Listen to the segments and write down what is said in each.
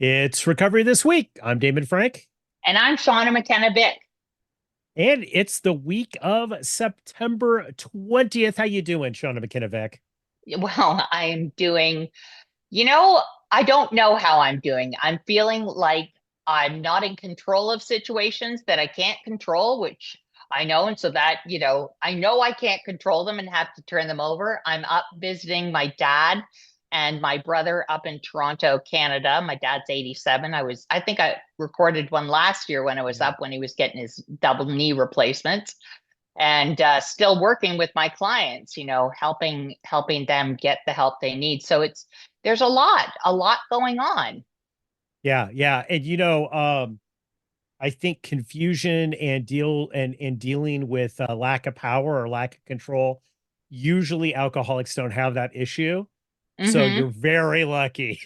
It's Recovery This Week. I'm Damon Frank, And I'm Shauna McKenna Vick. and it's the week of September 20th. How you doing, Shauna McKinnovick? Well, I'm doing, you know, I don't know how I'm doing. I'm feeling like I'm not in control of situations that I can't control, which I know. And so that, I know I can't control them and have to turn them over. I'm up visiting my dad and my brother up in Toronto, Canada. My dad's 87. I think I recorded one last year when I was Yeah. up when he was getting his double knee replacements. And still working with my clients, helping them get the help they need. So there's a lot going on. Yeah. And I think confusion and dealing with lack of power or lack of control. Usually alcoholics don't have that issue. So Hmm. you're very lucky.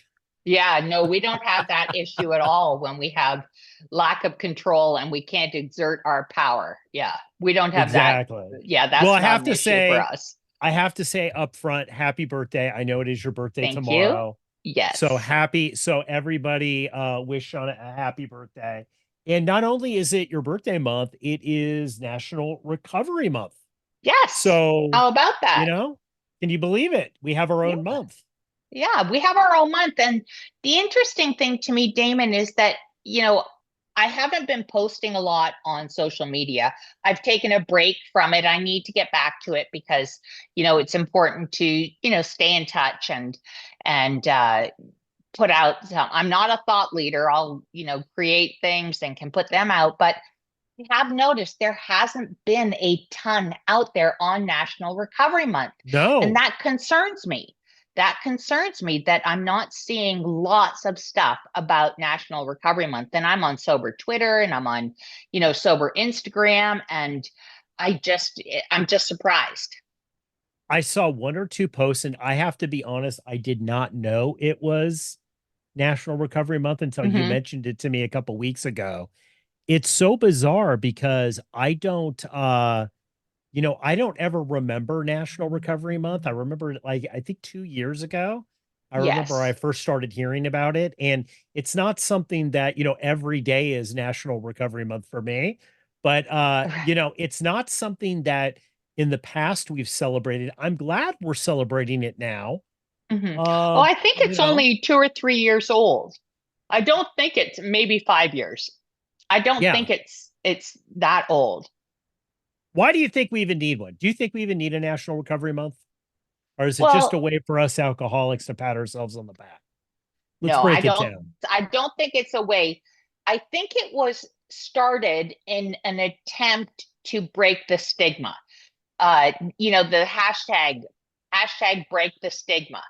Yeah, no, we don't have that issue at all when we have lack of control and we can't exert our power. Yeah, we don't have that. Exactly. Yeah, Well, that's not an issue for us. I have to say up front, happy birthday. I know it is your birthday Thank you. tomorrow. So Yes. happy. So everybody wish on a happy birthday. And not only is it your birthday month, it is National Recovery Month. Yes. So, How about you that? know, can you believe it? We have our Yeah. own month. Yeah, we have our own month. And the interesting thing to me, Damon, is that, I haven't been posting a lot on social media. I've taken a break from it. I need to get back to it because, it's important to, stay in touch and put out I'm not a thought leader. I'll, create things and can put them out, but I have noticed there hasn't been a ton out there on National Recovery Month. And No. that concerns me. That concerns me that I'm not seeing lots of stuff about National Recovery Month. And I'm on sober Twitter and I'm on, sober Instagram. And I'm just surprised. I saw one or two posts, and I have to be honest, I did not know it was National Recovery Month until you Hmm. mentioned it to me a couple weeks ago. It's so bizarre because I don't ever remember National Recovery Month. I remember like I think 2 years ago. I remember I Yes. first started hearing about it. And it's not something that, every day is National Recovery Month for me. But it's not something that in the past we've celebrated. I'm glad we're celebrating it now. Hmm. Oh, Uh, I think you it's know, only 2 or 3 years old. I don't think it's maybe 5 years. I don't yeah. think it's that old. Why do you think we even need one? Do you think we even need a National Recovery Month? Or is it just a Well, way for us alcoholics to pat ourselves on the back? Let's no, I break it don't down. I don't think it's a way. I think it was started in an attempt to break the stigma. The hashtag break the stigma.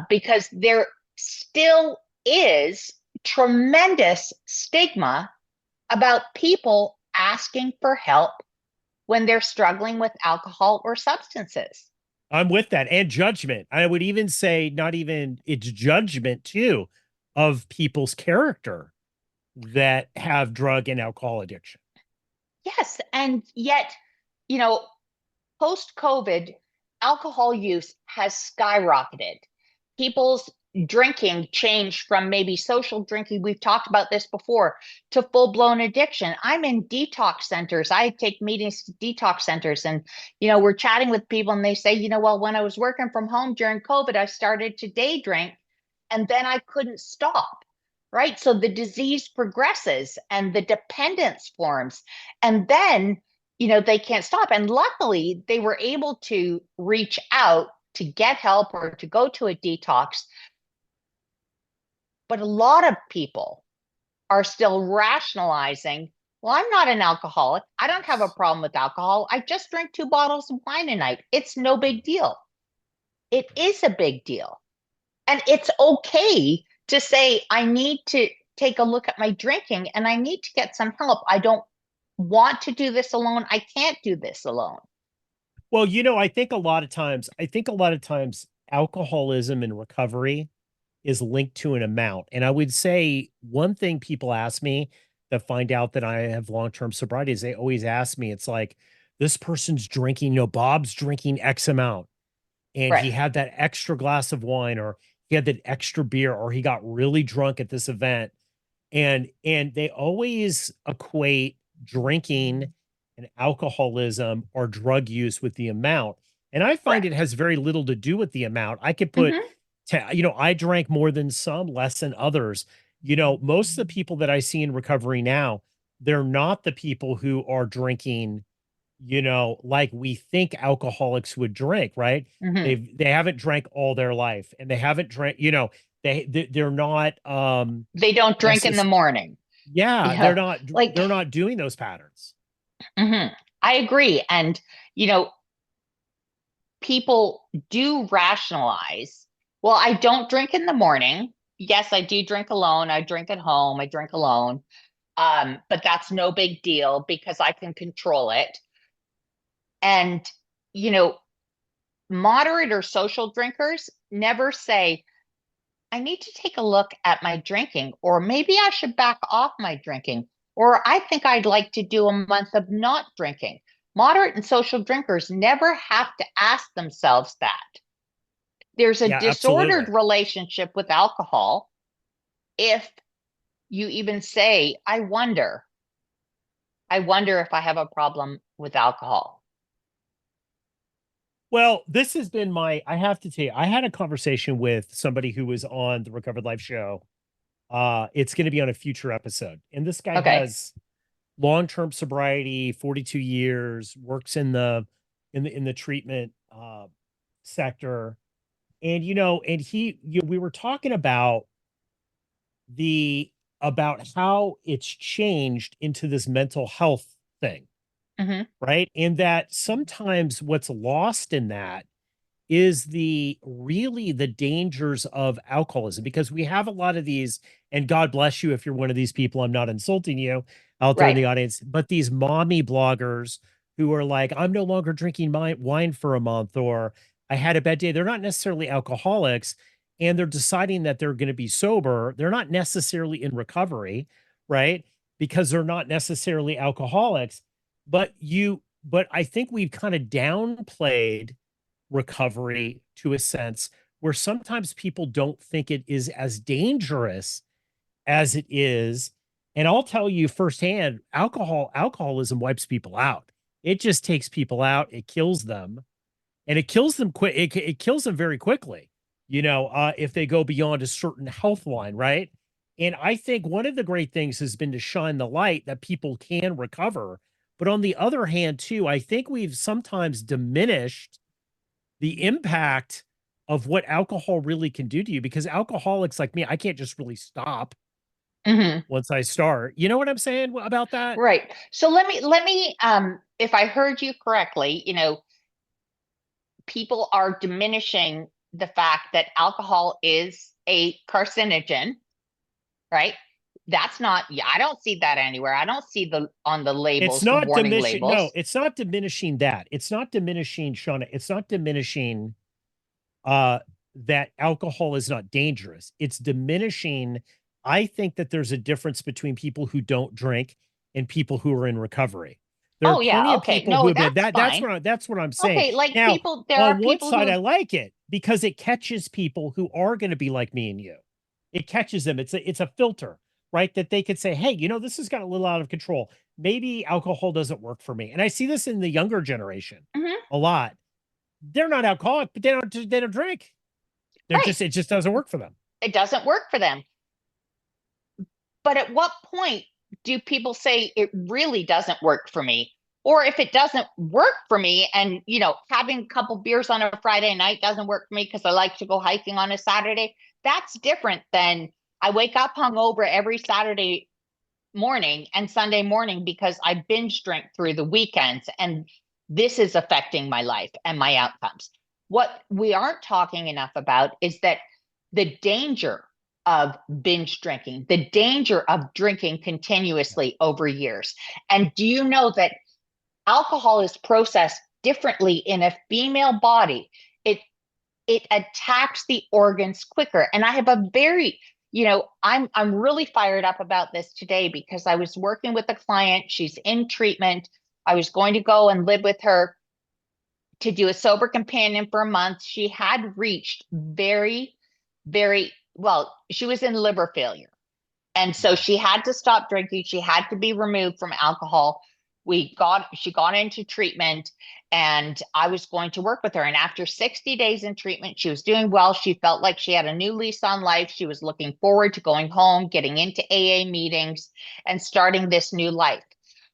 Because there still is tremendous stigma about people asking for help when they're struggling with alcohol or substances. I'm with that. And judgment. I would even say not even it's judgment too of people's character that have drug and alcohol addiction. Yes, and yet, you know, post COVID, alcohol use has skyrocketed. People's drinking changed from maybe social drinking, we've talked about this before, to full blown addiction. I'm in detox centers. I take meetings to detox centers, and, we're chatting with people, and they say, well, when I was working from home during COVID, I started to day drink, and then I couldn't stop. Right. So the disease progresses and the dependence forms. And then they can't stop. And luckily, they were able to reach out to get help or to go to a detox. But a lot of people are still rationalizing, well, I'm not an alcoholic. I don't have a problem with alcohol. I just drink 2 bottles of wine a night. It's no big deal. It is a big deal. And it's okay to say, I need to take a look at my drinking and I need to get some help. I don't want to do this alone. I can't do this alone. Well, I think a lot of times alcoholism and recovery is linked to an amount. And I would say one thing people ask me that find out that I have long-term sobriety is they always ask me, it's like, this person's drinking, Bob's drinking X amount and Right. he had that extra glass of wine or he had that extra beer, or he got really drunk at this event. And they always equate drinking and alcoholism or drug use with the amount. And I find it Correct. has very little to do with the amount. I could put, Hmm. I drank more than some, less than others. Most of the people that I see in recovery now, they're not the people who are drinking, like we think alcoholics would drink, right? Hmm. They haven't drank all their life, and they haven't drank, they're not They don't drink in the necess morning. yeah, they're Yeah. not Like, they're not doing those patterns. mhm. I agree. And, you know, people do rationalize, well, I don't drink in the morning. Yes, I do drink alone. I drink at home. I drink alone. But that's no big deal because I can control it. And, you know, moderate or social drinkers never say, I need to take a look at my drinking, or maybe I should back off my drinking, or I think I'd like to do a month of not drinking. Moderate and social drinkers never have to ask themselves that. There's a Yeah, disordered absolutely. relationship with alcohol if you even say, I wonder if I have a problem with alcohol. Well, this has been I have to tell you, I had a conversation with somebody who was on the Recovered Life show. It's going to be on a future episode. And this guy Okay. has long-term sobriety, 42 years, works in the treatment sector. And we were talking the about how it's changed into this mental health thing, Hmm. right? And that sometimes what's lost in that is the dangers of alcoholism, because we have a lot of these, and God bless you if you're one of these people, I'm not insulting you out there in Right. the audience, but these mommy bloggers who are like, I'm no longer drinking my wine for a month, or I had a bad day. They're not necessarily alcoholics, and they're deciding that they're going to be sober. They're not necessarily in recovery, right? Because they're not necessarily alcoholics. But I think we've kind of downplayed recovery to a sense, where sometimes people don't think it is as dangerous as it is. And I'll tell you firsthand, alcoholism wipes people out. It just takes people out. It kills them, and it kills them quick. It kills them very quickly, if they go beyond a certain health line, right? And I think one of the great things has been to shine the light that people can recover. But on the other hand, too, I think we've sometimes diminished the impact of what alcohol really can do to you, because alcoholics like me, I can't just really stop Hmm. once I start. You know what I'm saying about that? Right. So let me, if I heard you correctly, people are diminishing the fact that alcohol is a carcinogen, right? That's not, yeah, I don't see that anywhere. I don't see the on the It's labels, the not warning diminishing. No, labels. it's not diminishing that. It's not diminishing, Shauna. It's not diminishing that alcohol is not dangerous. It's diminishing. I think that there's a difference between people who don't drink and people who are in recovery. There are Oh plenty yeah, of okay. people who No, have been that's that's fine. what I'm saying. Okay, like Now, people, there are on one people side, I who, like it because it catches people who are going to be like me and you. It catches them. It's a filter, right? That they could say, hey, this has got a little out of control. Maybe alcohol doesn't work for me. And I see this in the younger generation mhm, a lot. They're not alcoholic, but they don't drink. right, It just doesn't work for them. it doesn't work for them. But at what point do people say it really doesn't work for me? Or if it doesn't work for me, and having a couple beers on a Friday night doesn't work for me because I like to go hiking on a Saturday, that's different than I wake up hungover every Saturday morning and Sunday morning because I binge drink through the weekends, and this is affecting my life and my outcomes. What we aren't talking enough about is that the danger of binge drinking, the danger of drinking continuously over years. And do you know that alcohol is processed differently in a female body? It it attacks the organs quicker. And I have a very, I'm really fired up about this today because I was working with a client. She's in treatment. I was going to go and live with her to do a sober companion for a month. She had reached very, very well, she was in liver failure. And so she had to stop drinking. She had to be removed from alcohol. She got into treatment and I was going to work with her. And after 60 days in treatment, she was doing well. She felt like she had a new lease on life. She was looking forward to going home, getting into AA meetings and starting this new life.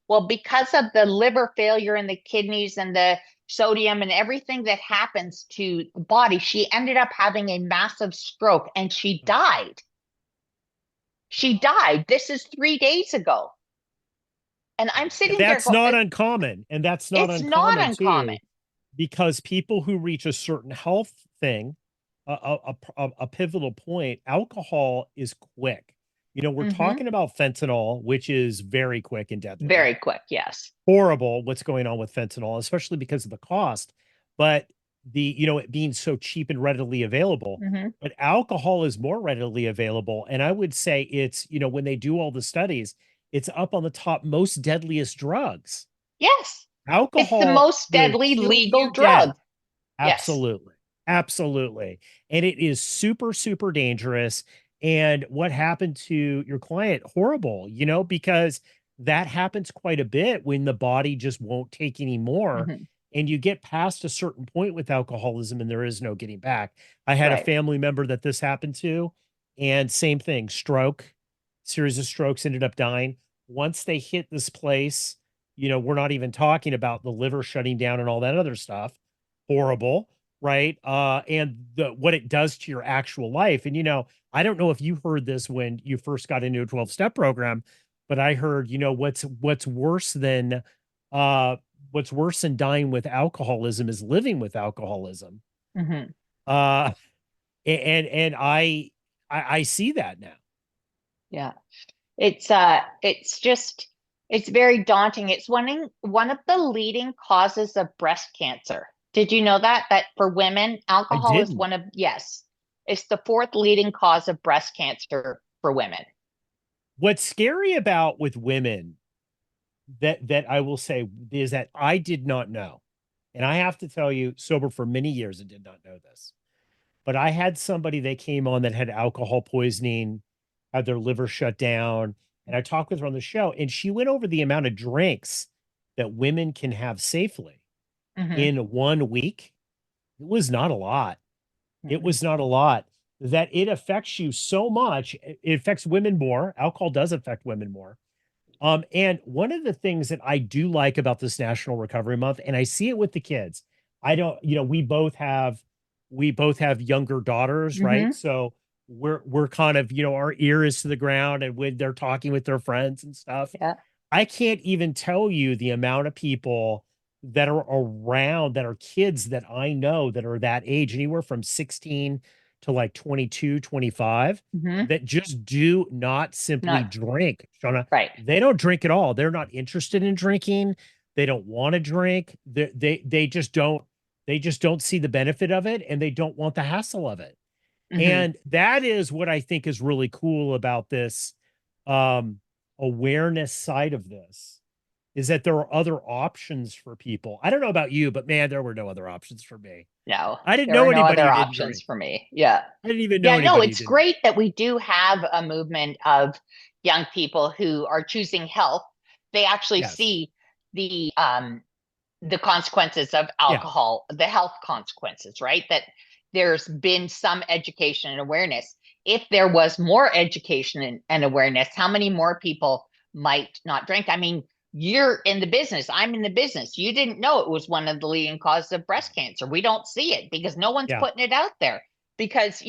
Well, because of the liver failure and the kidneys and the sodium and everything that happens to the body, she ended up having a massive stroke and she died. She died. This is 3 days ago. And I'm And sitting there that's going, not uncommon. And that's not it's not uncommon uncommon. too, because people who reach a certain health thing, a pivotal point, alcohol is quick. We're Hmm. talking about fentanyl, which is very quick and deadly. Very quick. Yes. Horrible what's going on with fentanyl, especially because of the cost, but it being so cheap and readily available. Hmm. But alcohol is more readily available. And I would say it's, when they do all the studies, it's up on the top most deadliest drugs. Yes. It's the Alcohol most will deadly kill legal you dead. drug. Yes. Absolutely. Absolutely. And it is super, super dangerous. And what happened to your client, horrible, because that happens quite a bit when the body just won't take any more. Hmm. And you get past a certain point with alcoholism and there is no getting back. I had a Right. family member that this happened to, and same thing, stroke, series of strokes, ended up dying. Once they hit this place, we're not even talking about the liver shutting down and all that other stuff. Horrible, right? And what it does to your actual life. And I don't know if you heard this when you first got into a 12-step program, but I heard, uh what's worse than dying with alcoholism is living with alcoholism. Hmm. Uh and I see that now. Yeah. It's just, it's very daunting. It's one of the leading causes of breast cancer. Did you know that? That for women, I alcohol is didn't. one of, yes, it's the fourth leading cause of breast cancer for women. What's scary about with women that I will say is that I did not know. And I have to tell you, sober for many years, I did not know this. But I had somebody that came on that had alcohol poisoning, had their liver shut down. And I talked with her on the show, and she went over the amount of drinks that women can have safely Hmm. in 1 week. It was not a lot. It Hmm. was not a lot. That it affects you so much. It affects women more. Alcohol does affect women more. And one of the things that I do like about this National Recovery Month, and I see it with the kids, I don't, we both have younger daughters, right? Hmm. So we're kind of, our ear is to the ground, and when they're talking with their friends and stuff, Yeah. I can't even tell you the amount of people that are around that are kids that I know that are that age, anywhere from 16 to like 22, 25, Hmm. that just do not simply Not drink. Shauna, right. they don't drink at all. They're not interested in drinking. They don't want to drink. They just don't see the benefit of it, and they don't want the hassle of it. Hmm. And that is what I think is really cool about this um awareness side of this, is that there are other options for people. I don't know about you, but man, there were no other options for me. No, I didn't there are know no anybody other who didn't options drink. for me. Yeah. I didn't even know Yeah, no, anybody who it's didn't drink. great that we do have a movement of young people who are choosing health. They actually Yes. see the consequences of Yeah. alcohol, the health consequences, right? That there's been some education and awareness. If there was more education and awareness, how many more people might not drink? I mean, you're in the business, I'm in the business. You didn't know it was one of the leading causes of breast cancer. We don't see it because no one's Yeah. putting it out there. Because,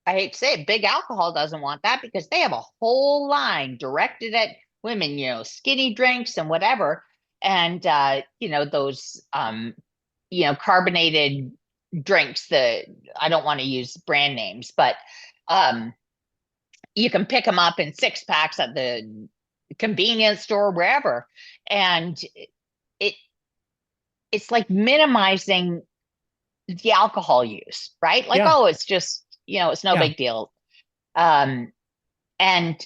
I hate to say it, big alcohol doesn't want that because they have a whole line directed at women, skinny drinks and whatever. And those carbonated drinks, the I don't want to use brand names, but um you can pick them up in six packs at the convenience store, wherever. And it it's like minimizing the alcohol use, right? Like, Yeah. oh, it's just, it's no Yeah. big deal. um and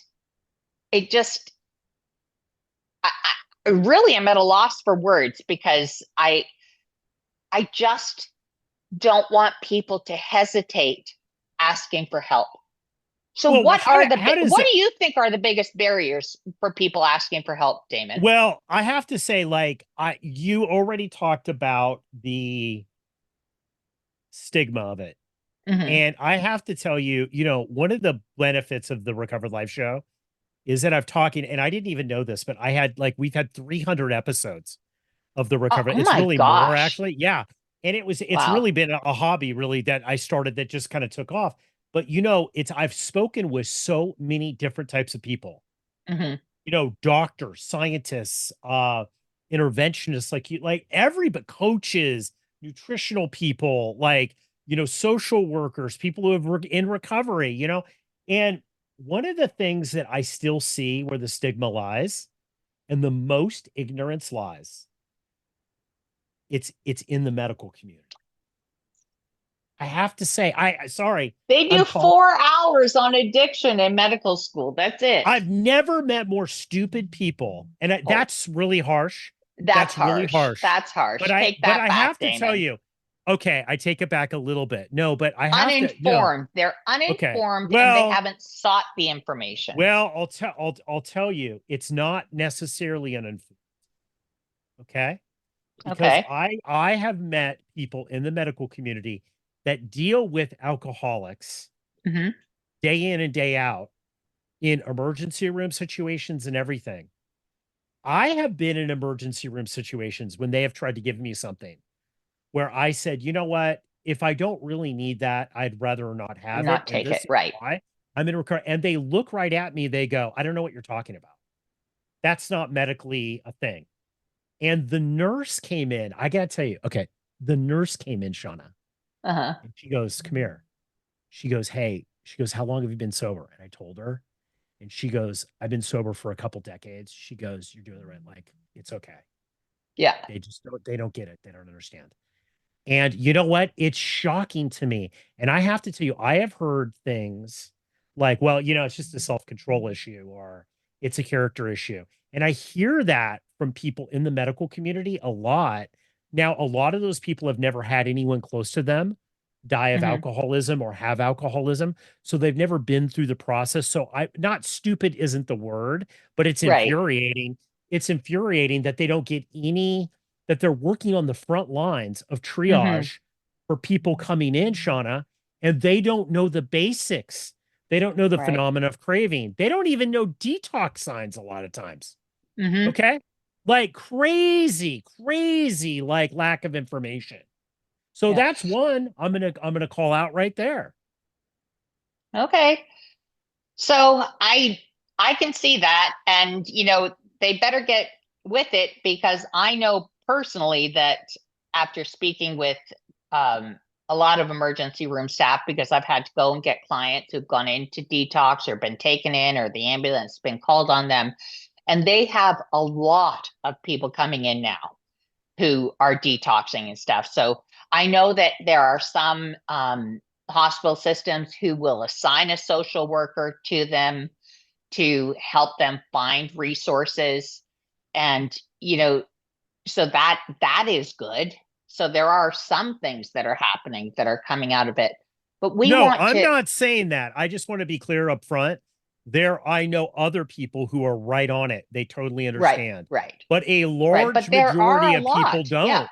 it just I really am at a loss for words because I just don't want people to hesitate asking for help. So Well, how does what it? do you think are the biggest barriers for people asking for help, Damon? Well, I have to say, like, you already talked about the stigma of it. Hmm. And I have to tell you, one of the benefits of the Recovered Life show is that I've talking, and I didn't even know this, but we've had 300 episodes of the Oh, Recovered. oh It's my really more gosh. actually. Yeah. And it's Wow. really been a hobby really that I started that just kind of took off. But I've spoken with so many different types of people, Hmm. doctors, scientists, interventionists, like every, but coaches, nutritional people, social workers, people who have in recovery, and one of the things that I still see where the stigma lies and the most ignorance lies, it's in the medical community. I have to say, sorry, They do I'm called. 4 hours on addiction in medical school. That's it. I've never met more stupid people, and Oh, that's really harsh. that's That's really harsh. harsh. That's But harsh. I Take but that I back, have to tell Damon. you, okay, I take it back a little bit. No, but I have to, Uninformed. They're okay. uninformed and they Well, haven't sought the information. I'll tell you, it's not necessarily an okay? Because Okay. I have met people in the medical community that deal with alcoholics Hmm. day in and day out in emergency room situations and everything. I have been in emergency room situations when they have tried to give me something where I said, you know what? If I don't really need that, I'd rather not have it. Not And take this it. is Right. why I'm in recovery. And they look right at me. They go, I don't know what you're talking about. That's not medically a thing. And the nurse came in. I got to tell you, okay, the nurse came in, Shauna, Uh-huh. and she goes, come here. She goes, hey, she goes, how long have you been sober? And I told her, and she goes, I've been sober for a couple decades. She goes, you're doing the right, like, it's okay. Yeah. They don't get it. They don't understand. And you know what? It's shocking to me. And I have to tell you, I have heard things like, well, it's just a self-control issue or it's a character issue. And I hear that from people in the medical community a lot. Now, a lot of those people have never had anyone close to them die of Hmm. alcoholism or have alcoholism. So they've never been through the process. So not stupid isn't the word, but it's Right. infuriating. It's infuriating that they don't get any that they're working on the front lines of Hmm. triage for people coming in, Shauna, and they don't know the basics. They don't know the Right. phenomena of craving. They don't even know detox signs a lot of times. Hmm. Okay. Like crazy, crazy, like lack of information. So Yeah. that's one I'm gonna call out right there. Okay. So I can see that, and they better get with it because I know personally that after speaking with um, a lot of emergency room staff, because I've had to go and get clients who've gone into detox or been taken in, or the ambulance has been called on them, and they have a lot of people coming in now who are detoxing and stuff. So I know that there are some hospital systems who will assign a social worker to them to help them find resources, and so that is good. So there are some things that are happening that are coming out of it, but we No, want I'm to. not saying that. I just want to be clear up front. I know other people who are right on it. They totally Right, understand. right, But a right, but large there are majority a of people lot. Yeah. don't.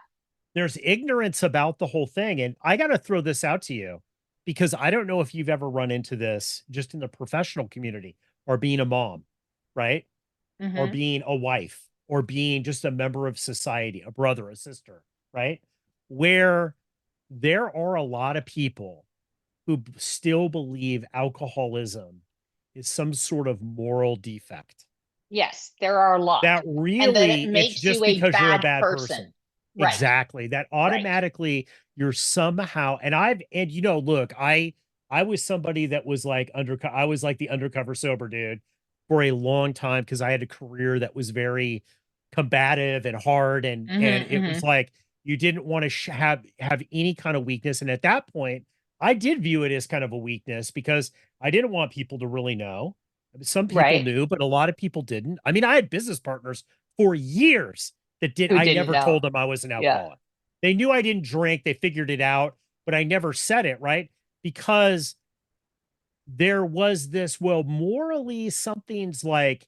There's ignorance about the whole thing. And I got to throw this out to you because I don't know if you've ever run into this just in the professional community or being a mom, right? Or Hmm. being a wife or being just a member of society, a brother, a sister, right? Where there are a lot of people who still believe alcoholism is some sort of moral defect. Yes, there are a lot, That and that really, it it's makes you just a because you're a bad bad person. person. Right, Exactly. That right. automatically you're somehow, and look, I was somebody that was like I was like the undercover sober dude for a long time because I had a career that was very combative and hard and Hmm. it was Hmm. like you didn't want to have any kind of weakness. And at that point, I did view it as kind of a weakness because I didn't want people to really know. Some people Right. knew, but a lot of people didn't. I mean, I had business partners for years that did. Who I didn't never know? told them I was an Yeah. alcoholic. They knew I didn't drink. They figured it out, but I never said it, right? Because there was this, well, morally something's like,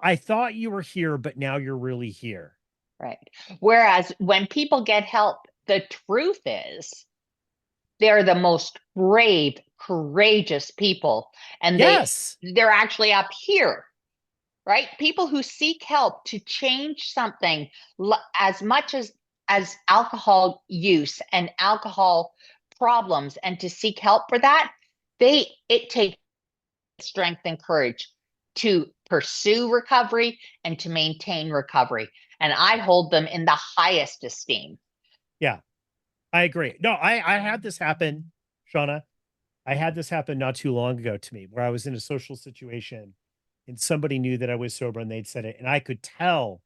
I thought you were here, but now you're really here. Right. Whereas when people get help, the truth is they're the most brave, courageous people, and Yes. they're actually up here, right? People who seek help to change something as much as alcohol use and alcohol problems, and to seek help for that, it takes strength and courage to pursue recovery and to maintain recovery. And I hold them in the highest esteem. Yeah, I agree. No, I had this happen, Shauna. I had this happen not too long ago to me where I was in a social situation and somebody knew that I was sober and they'd said it. And I could tell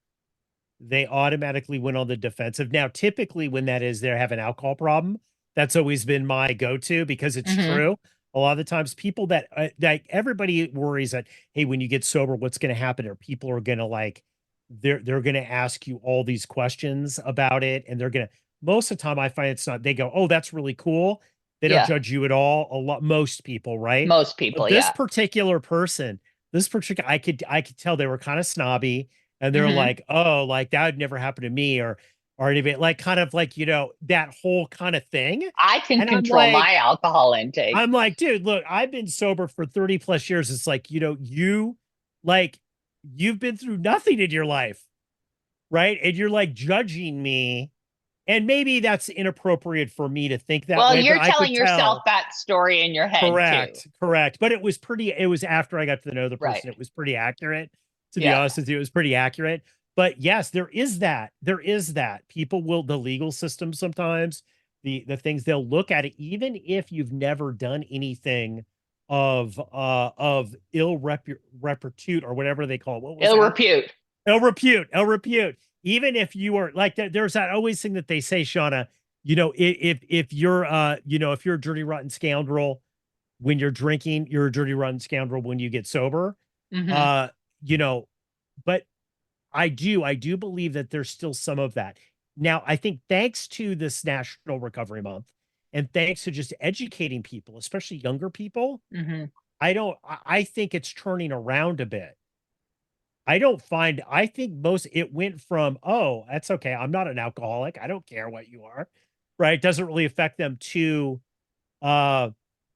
they automatically went on the defensive. Now, typically, when that is, they have an alcohol problem. That's always been my go-to because it's Mm-hmm. true. A lot of the times, people that like everybody worries that, hey, when you get sober, what's going to happen? Or people are going to like they're going to ask you all these questions about it, and they're going to. Most of the time, I find it's not. They go, "Oh, that's really cool." They don't Yeah, judge you at all. A lot, most people, right? most But people, this yeah. particular person, this particular, I could tell they were kind of snobby and they're Mm-hmm. like, oh, like that would never happen to me, or anything, like kind of like, that whole kind of thing. I can And control my alcohol intake. I'm like, dude, look, I've been sober for 30 plus years. It's like, like you've been through nothing in your life, right? And you're like judging me. And maybe that's inappropriate for me to think that Well, way, but you're I telling could yourself tell. that story in your head too. Correct, correct. But it was after I got to know the Right. person. It was pretty accurate. To be Yeah. honest with you, it was pretty accurate. But yes, there is that. There is that. People will, the legal system sometimes, the things they'll look at it, even if you've never done anything of repute or whatever they call it. What was Ill that? repute. Ill repute. Even if you are like that, there's that always thing that they say, Shauna, if you're if you're a dirty rotten scoundrel when you're drinking, you're a dirty rotten scoundrel when you get sober. Mm-hmm. Uh, you know, but I do believe that there's still some of that. Now, I think thanks to this National Recovery Month and thanks to just educating people, especially younger people, Mm-hmm. I think it's turning around a bit. I think most it went from, oh, that's okay. I'm not an alcoholic. I don't care what you are. Right. It doesn't really affect them to, uh,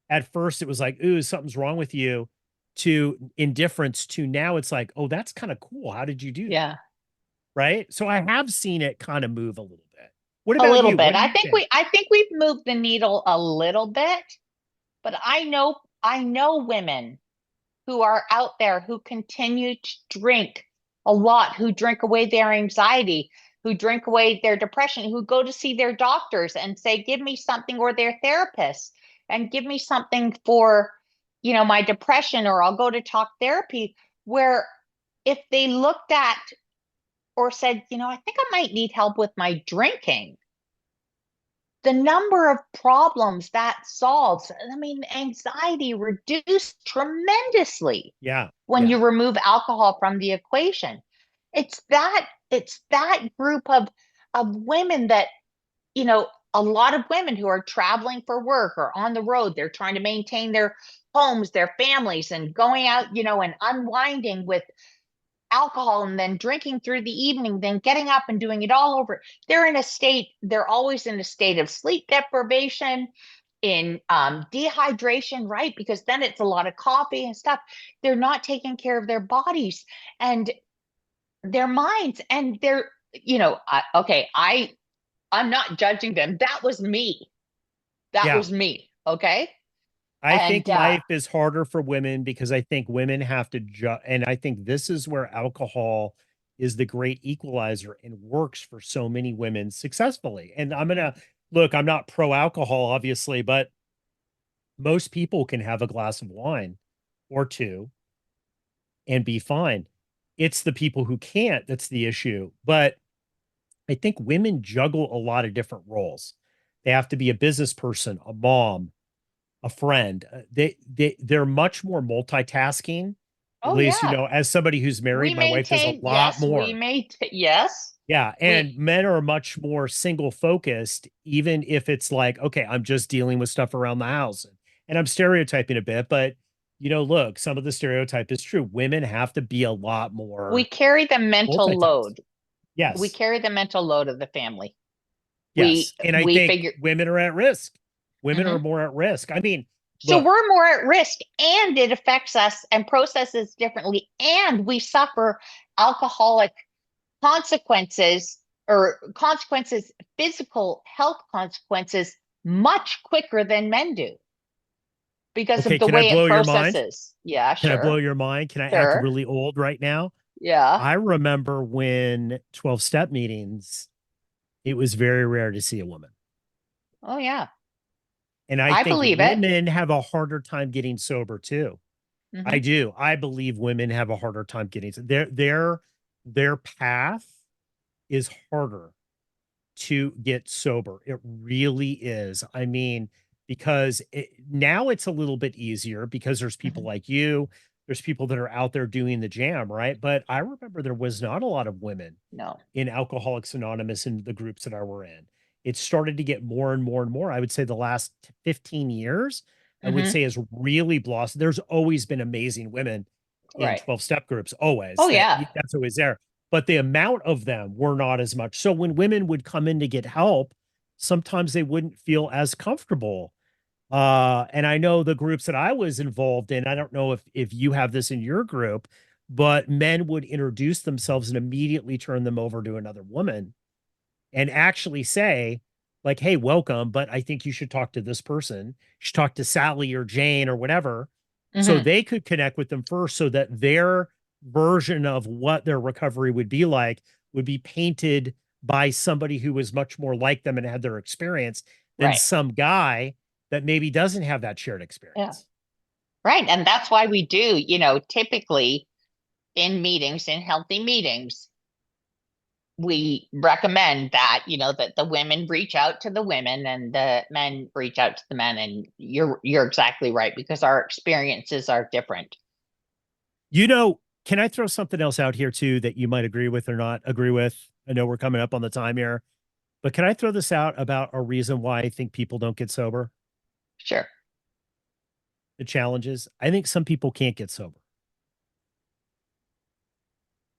at first it was like, ooh, something's wrong with you, to indifference, to now it's like, oh, that's kind of cool. How did you do that? Yeah. Right. So I have seen it kind of move a little bit. What A about little you? What bit. do you think? I think we've moved the needle a little bit, but I know women who are out there who continue to drink a lot, who drink away their anxiety, who drink away their depression, who go to see their doctors and say, give me something, or their therapists, and give me something for, my depression, or I'll go to talk therapy, where if they looked at or said, I think I might need help with my drinking, the number of problems that solves. I mean, anxiety reduced tremendously Yeah. when Yeah. you remove alcohol from the equation. It's that group of women that, a lot of women who are traveling for work or on the road, they're trying to maintain their homes, their families, and going out, and unwinding with alcohol, and then drinking through the evening, then getting up and doing it all over. They're always in a state of sleep deprivation, in dehydration, right? Because then it's a lot of coffee and stuff. They're not taking care of their bodies and their minds, and okay, I'm not judging them. That was me. That Yeah. was me. Okay. I think And life is harder for women because I think women have to and I think this is where alcohol is the great equalizer and works for so many women successfully. And I'm gonna look, I'm not pro alcohol, obviously, but most people can have a glass of wine or two and be fine. It's the people who can't that's the issue. But I think women juggle a lot of different roles. They have to be a business person, a mom, a friend. They're much more multitasking. At oh least, yeah, as somebody who's we married, my wife does a maintain, lot yes, we more. made, yes, Yeah, and we, men are much more single focused, even if it's like, okay, I'm just dealing with stuff around the house and I'm stereotyping a bit, but look, some of the stereotype is true. Women have to be a lot We more carry the mental multitask. load. We Yes. carry the mental load of the family. Yes. And I We think figure. women are at risk. Women are Mhm. more at risk. I mean, So look, we're more at risk, and it affects us and processes differently, and we suffer alcoholic consequences, or consequences, physical health consequences, much quicker than men do because of okay, the can I way it blow your mind? processes. Yeah, Can I blow sure. your mind? Can I act Sure. really old right now? Yeah. I remember when 12 step meetings, it was very rare to see a woman. Oh, yeah. And I I think believe it. women have a harder time getting sober too. I Hmm. do. I believe women have a harder time getting their path is harder to get sober. It really is. I mean, because now it's a little bit easier because there's people Hmm. like you, there's people that are out there doing the jam, right? But I remember there was not a lot of women No. in Alcoholics Anonymous and the groups that I were in. It started to get more and more and more. I would say the last 15 years, I would Hmm. say has really blossomed. There's always been amazing women in Right. 12 step groups, Oh, always yeah. that's always there. But the amount of them were not as much. So when women would come in to get help, sometimes they wouldn't feel as comfortable. And I know the groups that I was involved in, I don't know if you have this in your group, but men would introduce themselves and immediately turn them over to another woman and actually say, like, hey, welcome, but I think you should talk to this person. You should talk to Sally or Jane or whatever. So Hmm. they could connect with them first so that their version of what their recovery would be like would be painted by somebody who was much more like them and had their experience than Right. some guy that maybe doesn't have that shared Yeah. experience. Right. And that's why we do, typically in meetings, in healthy meetings, we recommend that, that the women reach out to the women and the men reach out to the men. And you're exactly right, because our experiences are different. Can I throw something else out here too that you might agree with or not agree with? I know we're coming up on the time here. But can I throw this out about a reason why I think people don't get sober? Sure. The challenges. I think some people can't get sober.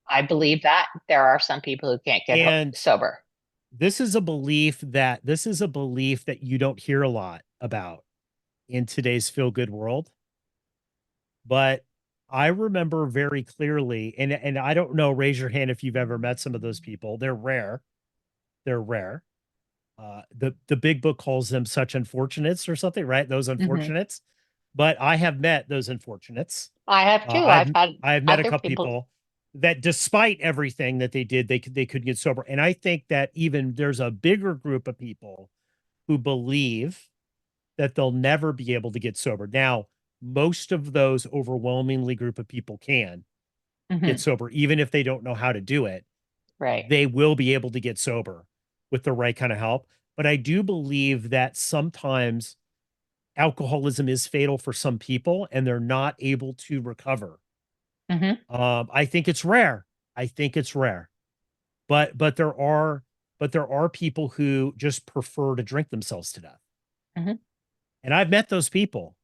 I believe that there are some people who can't get And sober. this is a belief that you don't hear a lot about in today's feel good world. But I remember very clearly, and I don't know, raise your hand if you've ever met some of those people. They're rare. They're rare. The big book calls them such unfortunates or something, right? Those Hmm. unfortunates. But I have met those unfortunates. I have Uh, too. I've I've had I've met a other couple people. people that despite everything that they did, they couldn't get sober. And I think that even there's a bigger group of people who believe that they'll never be able to get sober. Now, most of those overwhelmingly group of people can get Hmm. sober, even if they don't know how to do it. Right. They will be able to get sober with the right kind of help. But I do believe that sometimes alcoholism is fatal for some people and they're not able to recover. Hmm. I think it's rare. I think it's rare. But there are people who just prefer to drink themselves to death. Hmm. And I've met those people,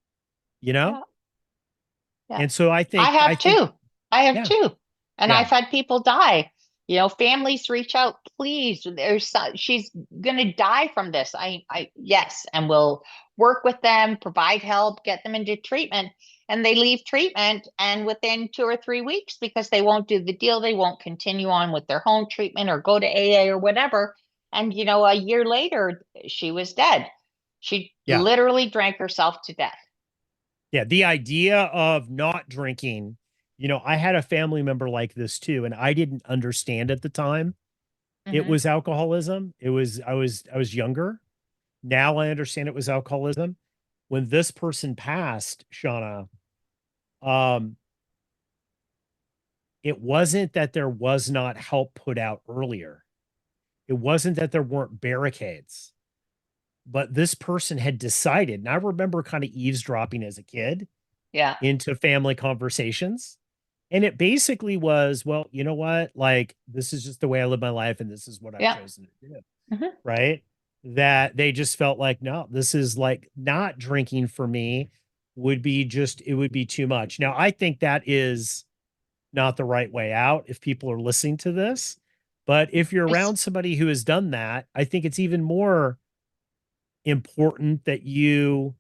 you know? Yeah. Yeah. And so I I think I have think too. I have yeah. too. And Yeah. I've had people die. Families reach out, please. She's gonna die from this. Yes, and we'll work with them, provide help, get them into treatment. And they leave treatment, and within 2 or 3 weeks, because they won't do the deal, they won't continue on with their home treatment or go to AA or whatever. And a year later, she was dead. She Yeah. literally drank herself to death. Yeah, the idea of not drinking, I had a family member like this too, and I didn't understand at the time it Hmm. was alcoholism. I was younger. Now I understand it was alcoholism. When this person passed, Shauna, um, it wasn't that there was not help put out earlier. It wasn't that there weren't barricades, but this person had decided, and I remember kind of eavesdropping as a kid Yeah. into family conversations. And it basically was, well, you know what? Like, this is just the way I live my life, and this is what I've Yeah. chosen to do. Hmm. Right. that they just felt like, no, this is like not drinking for me would be just, it would be too much. Now, I think that is not the right way out if people are listening to this. But if you're It's, around somebody who has done that, I think it's even more important that you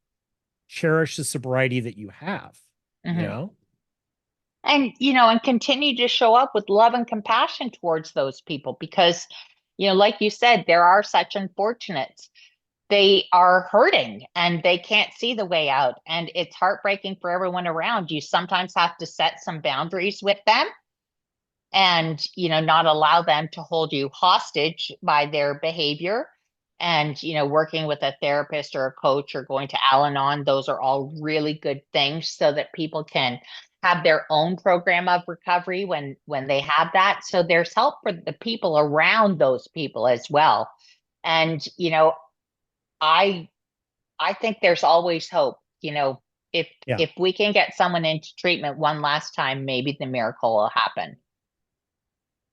cherish the sobriety that you have, you mhm. know? And, and continue to show up with love and compassion towards those people because, like you said, there are such unfortunates. They are hurting and they can't see the way out. And it's heartbreaking for everyone around. You sometimes have to set some boundaries with them and not allow them to hold you hostage by their behavior. And working with a therapist or a coach or going to Al-Anon, those are all really good things so that people can have their own program of recovery when they have that. So there's help for the people around those people as well. And i I think there's always hope. If Yeah, if we can get someone into treatment one last time, maybe the miracle will happen.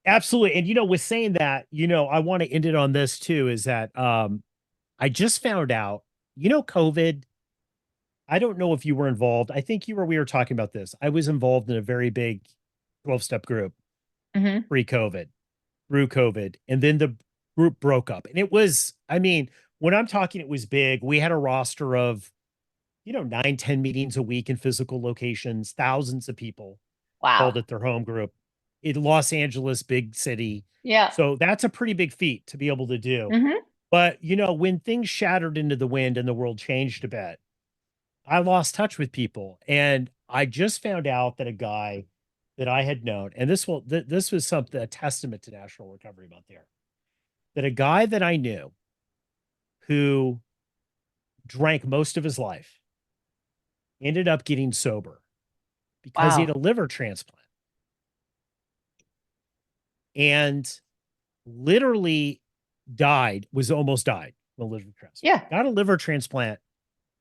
absolutely. And, with saying that, I want to end it on this too, is that, I just found out, COVID, I don't know if you were involved. I think we were talking about this. I was involved in a very big 12-step group Hmm. pre-COVID, through COVID, and then the group broke up. And it was, I mean, when I'm talking, it was big. We had a roster of, 9, 10 meetings a week in physical locations, thousands of people Wow. called it their home group in Los Angeles, big city. Yeah. So that's a pretty big feat to be able to do. Hmm. But, when things shattered into the wind and the world changed a bit, I lost touch with people. And I just found out that a guy that I had known, and this was something, a testament to National Recovery Month here, that a guy that I knew who drank most of his life ended up getting sober because he had Wow. a liver transplant and literally was almost died from a liver transplant. Yeah. Got a liver transplant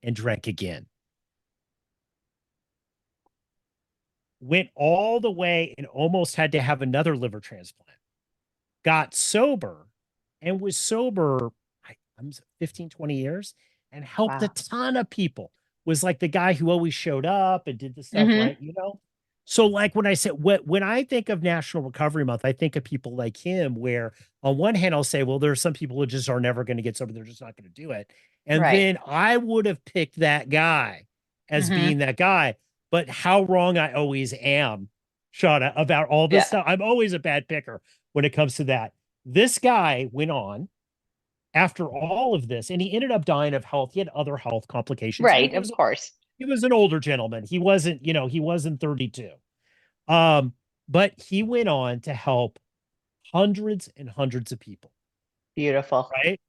and drank again. Went all the way and almost had to have another liver transplant. Got sober and was sober, I'm 15, 20 years and helped a Wow. ton of people. Was like the guy who always showed up and did the stuff Hmm. right. So like when I said when I think of National Recovery Month, I think of people like him, where on one hand I'll say, well, there are some people who just are never going to get sober, they're just not going to do it. And Right. then I would have picked that guy as Hmm. being that guy. But how wrong I always am, Shauna, about all this Yeah. stuff. I'm always a bad picker when it comes to that. This guy went on after all of this, and he ended up dying of health. He had other health complications. And Right. Of course. he was an older gentleman. He wasn't 32. But he went on to help hundreds and hundreds of people, Beautiful. right?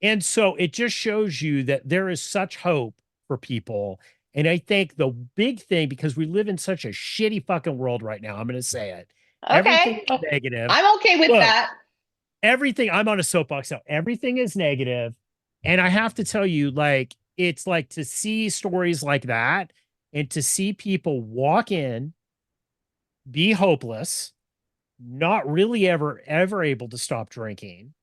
And so it just shows you that there is such hope for people. And I think the big thing, because we live in such a shitty fucking world right now, I'm going to say it. Everything Okay. is negative. I'm okay with Look, that. everything, I'm on a soapbox now. Everything is negative. And I have to tell you, like, it's like to see stories like that and to see people walk in, be hopeless, not really ever able to stop drinking,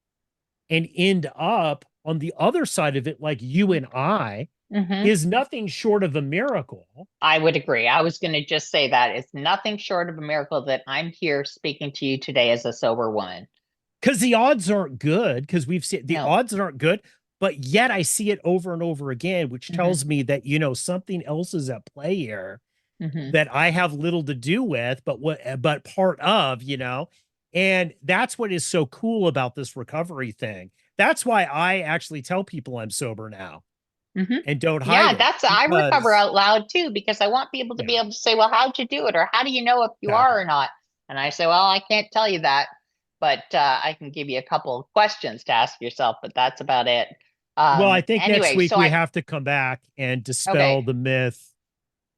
and end up on the other side of it, like you and I, Hmm. is nothing short of a miracle. I would agree. I was going to just say that it's nothing short of a miracle that I'm here speaking to you today as a sober woman. Because the odds aren't good, because we've seen the No. odds aren't good, but yet I see it over and over again, which Hmm. tells me that, something else is at play here Hmm. that I have little to do with, but part of. And that's what is so cool about this recovery thing. That's why I actually tell people I'm sober now Hmm. and don't hide Yeah, it, I recover because out loud too because I want people to be yeah, able to say, well, how'd you do it? Or how do you know if you are exactly. or not? And I say, well, I can't tell you that, but I can give you a couple of questions to ask yourself, but that's about it. Well, I think next Anyway, week so we have to come back and okay, dispel the myth.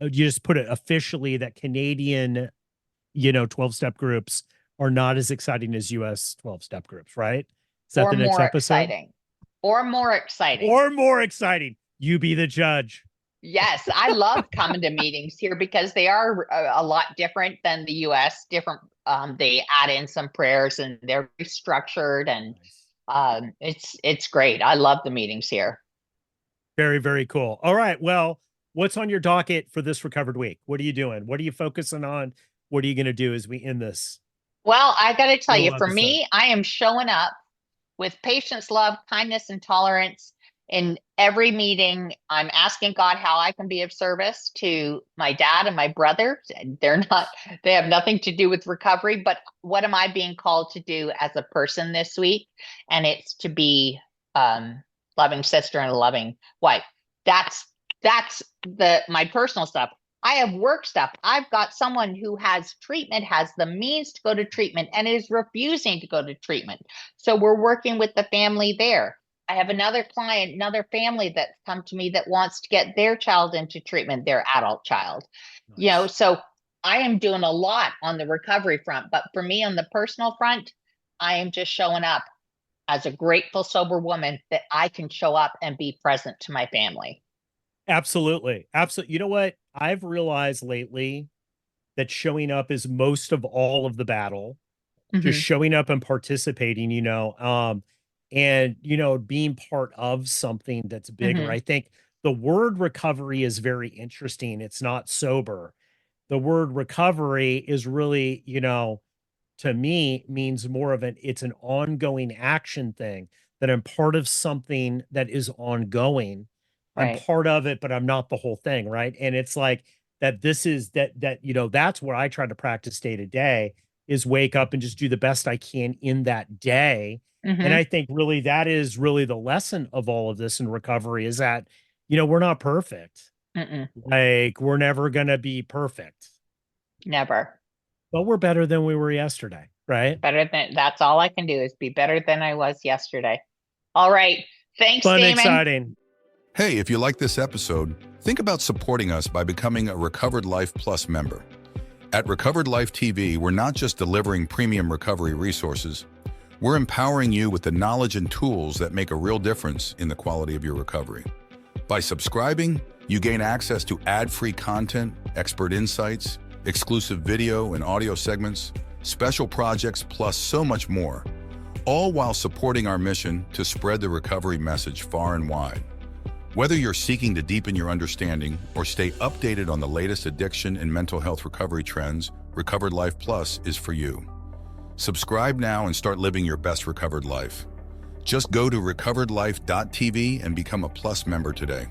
You just put it officially that Canadian, 12-step groups are not as exciting as US 12-step groups, right? Is that or the next more episode? exciting, or more exciting. Or more exciting? You be the judge. Yes, I love coming to meetings here because they are a lot different than the US. Different, they add in some prayers and they're very structured and Nice. It's great. I love the meetings here. Very, very cool. All right. Well, what's on your docket for this recovered week? What are you doing? What are you focusing on? What are you going to do as we end this Well, I got to tell you, little for episode? me, I am showing up with patience, love, kindness, and tolerance in every meeting. I'm asking God how I can be of service to my dad and my brother. They have nothing to do with recovery, but what am I being called to do as a person this week? And it's to be loving sister and a loving wife. That's that's the my personal stuff. I have work stuff. I've got someone who has treatment, has the means to go to treatment, and is refusing to go to treatment. So we're working with the family there. I have another client, another family that's come to me that wants to get their child into treatment, their adult child. Nice. So I am doing a lot on the recovery front, but for me on the personal front, I am just showing up as a grateful, sober woman that I can show up and be present to my family. Absolutely. Absolutely. You know what? I've realized lately that showing up is most of all of the battle, just Hmm. showing up and participating, and, being part of something that's bigger. Hmm. I think the word recovery is very interesting. It's not sober. The word recovery is really, to me means more of it's an ongoing action thing, that I'm part of something that is ongoing. I'm Right. part of it, but I'm not the whole thing, right? And it's like that this is that's what I try to practice day to day, is wake up and just do the best I can in that day. And Hmm. I think really that is really the lesson of all of this in recovery, is that, we're not perfect. Mm-mm. Like, we're never going to be perfect, Never. but we're better than we were yesterday, right? That's all I can do is be better than I was yesterday. All right. Thanks, Fun, Damon. exciting. Hey, if you like this episode, think about supporting us by becoming a Recovered Life Plus member. At Recovered Life TV, we're not just delivering premium recovery resources, we're empowering you with the knowledge and tools that make a real difference in the quality of your recovery. By subscribing, you gain access to ad-free content, expert insights, exclusive video and audio segments, special projects, plus so much more, all while supporting our mission to spread the recovery message far and wide. Whether you're seeking to deepen your understanding or stay updated on the latest addiction and mental health recovery trends, Recovered Life Plus is for you. Subscribe now and start living your best recovered life. Just go to recoveredlife.tv and become a Plus member today.